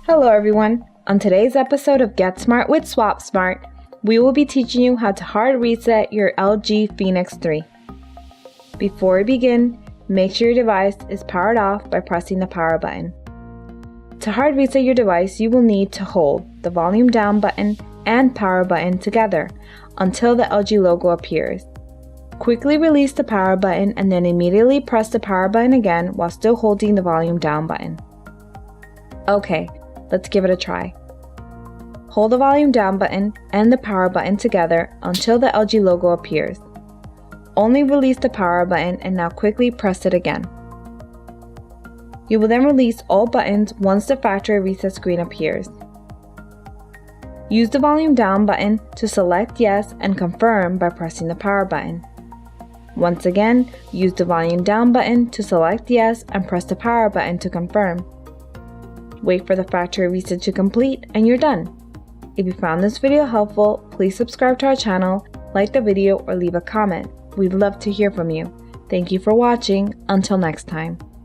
Hello everyone! On today's episode of Get Smart with Swap Smart, we will be teaching you how to hard reset your LG Phoenix 3. Before we begin, make sure your device is powered off by pressing the power button. To hard reset your device, you will need to hold the volume down button and power button together until the LG logo appears. Quickly release the power button and then immediately press the power button again while still holding the volume down button. Okay, let's give it a try. Hold the volume down button and the power button together until the LG logo appears. Only release the power button and now quickly press it again. You will then release all buttons once the factory reset screen appears. Use the volume down button to select yes and confirm by pressing the power button. Once again, use the volume down button to select yes and press the power button to confirm. Wait for the factory reset to complete and you're done. If you found this video helpful, please subscribe to our channel, like the video, or leave a comment. We'd love to hear from you. Thank you for watching. Until next time.